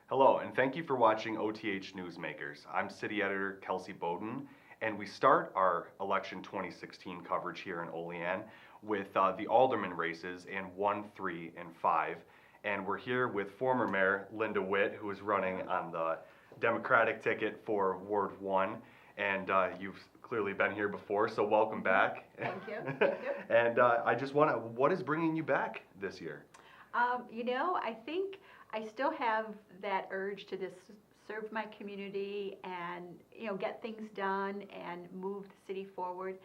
Hello, and thank you for watching OTH Newsmakers. I'm City Editor Kelsey Boudin, and we start our election 2016 coverage here in Olean with the alderman races in 1, 3, and 5. And we're here with former Mayor Linda Witte, who is running on the Democratic ticket for Ward 1. And you've clearly been here before, so welcome back. Thank you. Thank you. And I just want to, what is bringing you back this year? I think I still have that urge to just serve my community and, get things done and move the city forward,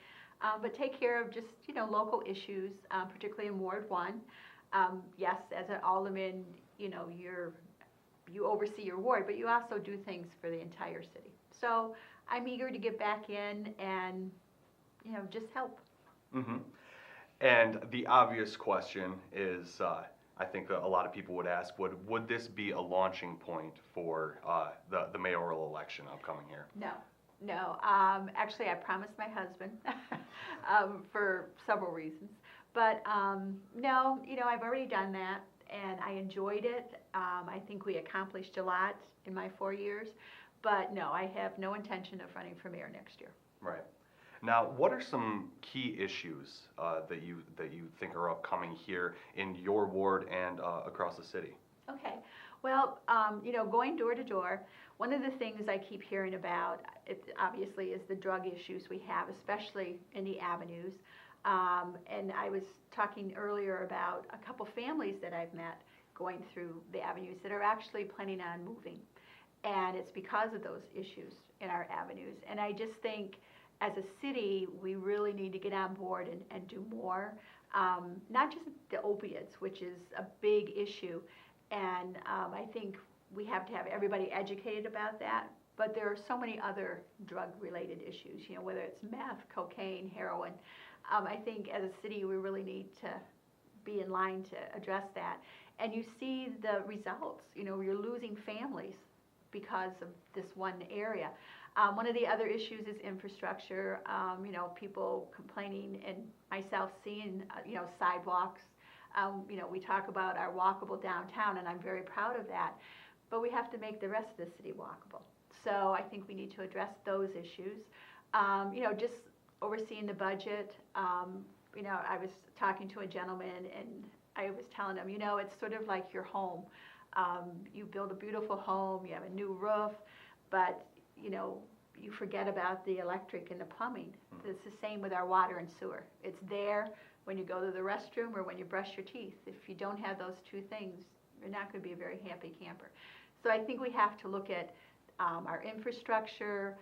but take care of just, local issues, particularly in Ward 1. Yes, as an alderman, you oversee your ward, but you also do things for the entire city. So I'm eager to get back in and, just help. Mm-hmm. And the obvious question is, I think a lot of people would ask, would this be a launching point for the mayoral election upcoming here? No. Actually, I promised my husband for several reasons. But no, I've already done that, and I enjoyed it. I think we accomplished a lot in my 4 years. But no, I have no intention of running for mayor next year. Right. Now, what are some key issues that you think are upcoming here in your ward and across the city? Okay. Well, going door to door, one of the things I keep hearing about, obviously, is the drug issues we have, especially in the avenues. And I was talking earlier about a couple families that I've met going through the avenues that are actually planning on moving. And it's because of those issues in our avenues. And I just think, as a city, we really need to get on board and do more. Not just the opiates, which is a big issue, and I think we have to have everybody educated about that, but there are so many other drug-related issues, whether it's meth, cocaine, heroin. I think as a city, we really need to be in line to address that. And you see the results. You're losing families because of this one area. One of the other issues is infrastructure. People complaining, and myself seeing, sidewalks. We talk about our walkable downtown, and I'm very proud of that. But we have to make the rest of the city walkable. So I think we need to address those issues. Just overseeing the budget. I was talking to a gentleman, and I was telling him, it's sort of like your home. You build a beautiful home, you have a new roof, but you forget about the electric and the plumbing. Mm-hmm. It's the same with our water and sewer. It's there when you go to the restroom or when you brush your teeth. If you don't have those two things, you're not going to be a very happy camper. So I think we have to look at our infrastructure,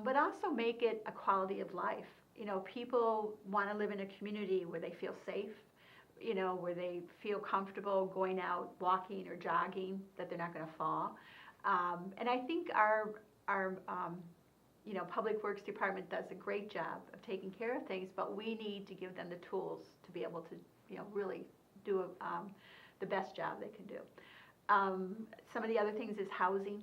but also make it a quality of life. People want to live in a community where they feel safe, where they feel comfortable going out walking or jogging, that they're not going to fall. And I think our Public Works Department does a great job of taking care of things, but we need to give them the tools to be able to, really do the best job they can do. Some of the other things is housing.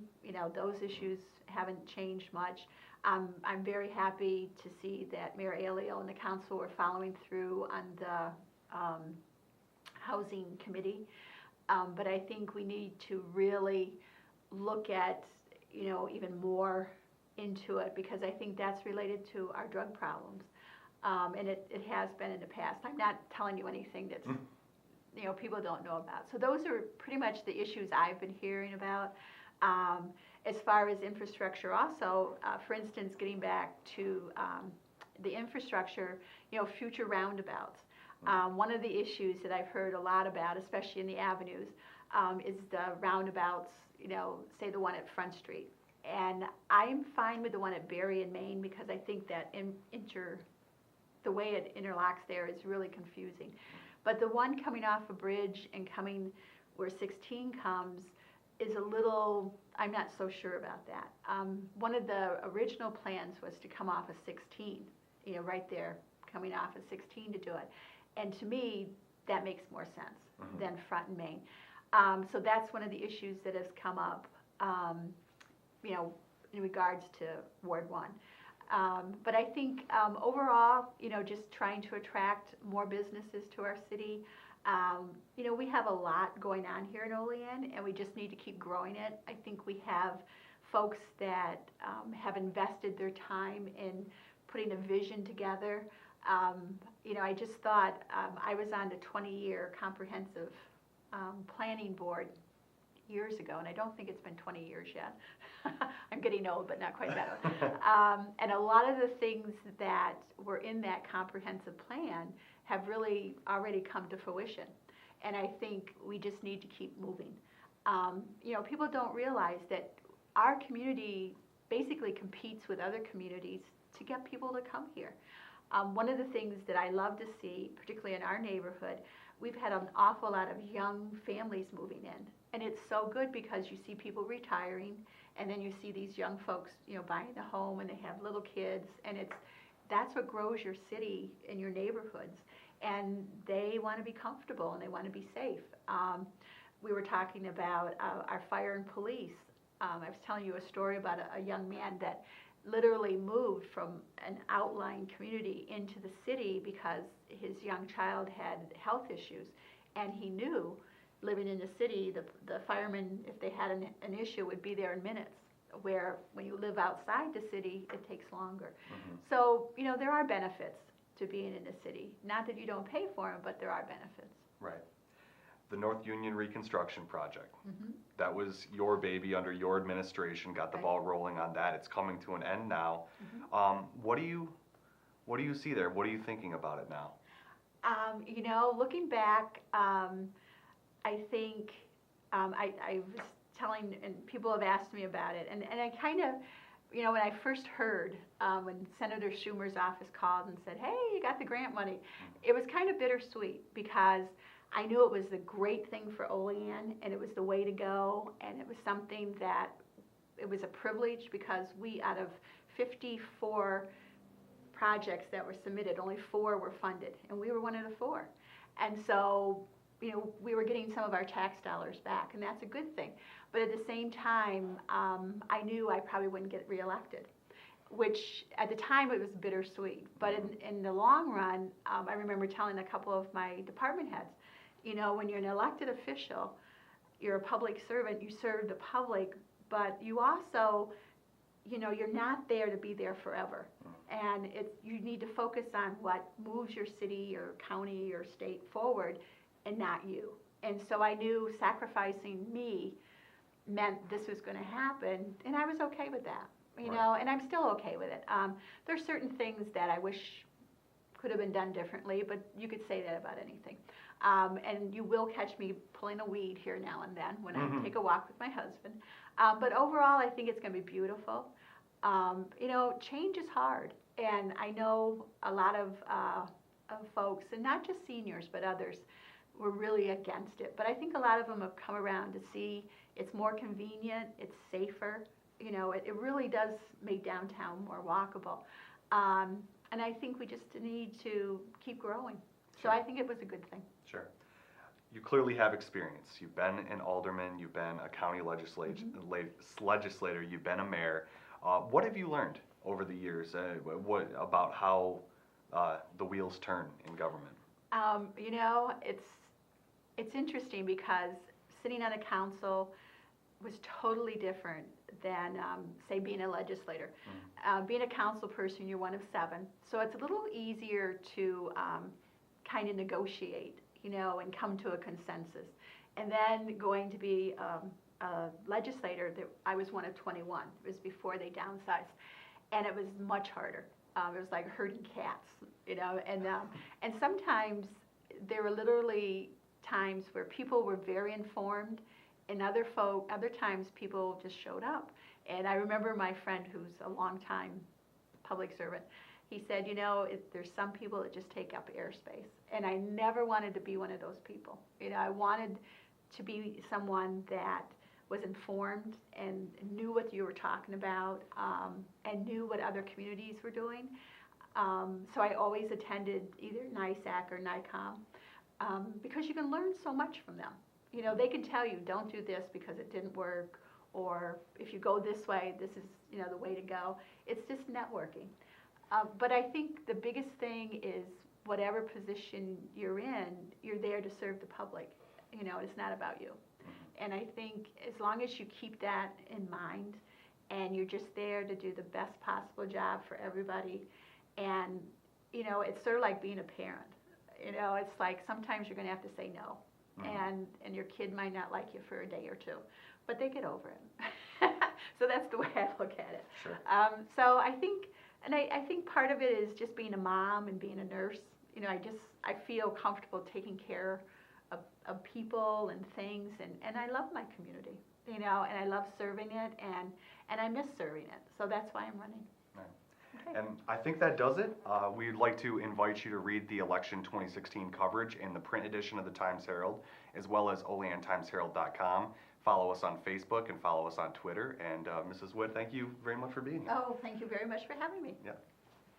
Those issues haven't changed much. I'm very happy to see that Mayor Alio and the council are following through on the housing committee. But I think we need to really look at, even more into it, because I think that's related to our drug problems. And it has been in the past. I'm not telling you anything that's, people don't know about. So those are pretty much the issues I've been hearing about. As far as infrastructure also, for instance, getting back to the infrastructure, future roundabouts. One of the issues that I've heard a lot about, especially in the avenues, is the roundabouts, say the one at Front Street. And I'm fine with the one at Berry and Main, because I think that the way it interlocks there is really confusing. But the one coming off a bridge and coming where 16 comes is a little, I'm not so sure about that. One of the original plans was to come off of 16, right there, coming off of 16 to do it. And to me, that makes more sense than Front and Main. So that's one of the issues that has come up, in regards to Ward 1. But I think overall, just trying to attract more businesses to our city, We have a lot going on here in Olean, and we just need to keep growing it. I think we have folks that have invested their time in putting a vision together. I just thought I was on the 20-year comprehensive planning board years ago, and I don't think it's been 20 years yet. I'm getting old, but not quite that old. And a lot of the things that were in that comprehensive plan have really already come to fruition. And I think we just need to keep moving. People don't realize that our community basically competes with other communities to get people to come here. One of the things that I love to see, particularly in our neighborhood, we've had an awful lot of young families moving in. And it's so good because you see people retiring, and then you see these young folks, buying a home, and they have little kids, and that's what grows your city and your neighborhoods. And they want to be comfortable, and they want to be safe. We were talking about our fire and police. I was telling you a story about a young man that literally moved from an outlying community into the city because his young child had health issues, and he knew living in the city, the firemen, if they had an issue, would be there in minutes, where when you live outside the city, it takes longer. Mm-hmm. So, there are benefits to being in the city. Not that you don't pay for them, but there are benefits. Right. The North Union Reconstruction project, mm-hmm. that was your baby under your administration, got the ball rolling on that. It's coming to an end now. Mm-hmm. What do you see there? What are you thinking about it now? Looking back, I think I was telling, and people have asked me about it, and I kind of, when I first heard, when Senator Schumer's office called and said, hey, you got the grant money, it was kind of bittersweet because I knew it was a great thing for Olean, and it was the way to go, and it was something that, it was a privilege because we, out of 54 projects that were submitted, only 4 were funded, and we were one of the 4. And so, we were getting some of our tax dollars back, and that's a good thing. But at the same time, I knew I probably wouldn't get reelected, which at the time it was bittersweet. But in the long run, I remember telling a couple of my department heads, when you're an elected official, you're a public servant, you serve the public, but you also, you're not there to be there forever. And you need to focus on what moves your city or county or state forward, and not you. And so I knew sacrificing me meant this was going to happen, and I was okay with that, and I'm still okay with it. There's certain things that I wish could have been done differently, but you could say that about anything. And you will catch me pulling a weed here now and then when I take a walk with my husband. But overall, I think it's going to be beautiful. Change is hard, and I know a lot of folks, and not just seniors, but others, were really against it. But I think a lot of them have come around to see it's more convenient, it's safer. It really does make downtown more walkable. And I think we just need to keep growing. So I think it was a good thing. Sure. You clearly have experience. You've been an alderman, you've been a county legislator, you've been a mayor. What have you learned over the years about how the wheels turn in government? It's interesting because sitting on a council was totally different than, say, being a legislator. Being a council person, you're one of 7, so it's a little easier to kind of negotiate, and come to a consensus. And then going to be a legislator, I was one of 21. It was before they downsized, and it was much harder. It was like herding cats, and sometimes there were literally times where people were very informed, and other times people just showed up. And I remember my friend who's a longtime public servant, he said, there's some people that just take up airspace, and I never wanted to be one of those people. I wanted to be someone that was informed and knew what you were talking about, and knew what other communities were doing. So I always attended either NISAC or NICOM, because you can learn so much from them. They can tell you, don't do this because it didn't work, or if you go this way, this is the way to go. It's just networking. But I think the biggest thing is whatever position you're in, you're there to serve the public. You know, it's not about you. And I think as long as you keep that in mind, and you're just there to do the best possible job for everybody, and, you know, it's sort of like being a parent. You know, it's like sometimes you're going to have to say no, and your kid might not like you for a day or two, but they get over it. So that's the way I look at it. Sure. So I think, and I think part of it is just being a mom and being a nurse. You know, I feel comfortable taking care of people and things, and I love my community, you know, and I love serving it, and I miss serving it. So that's why I'm running. Right. Okay. And I think that does it. We'd like to invite you to read the election 2016 coverage in the print edition of the Times-Herald, as well as oleantimesherald.com. Follow us on Facebook and follow us on Twitter. And Mrs. Witte, thank you very much for being here. Oh, thank you very much for having me. Yeah.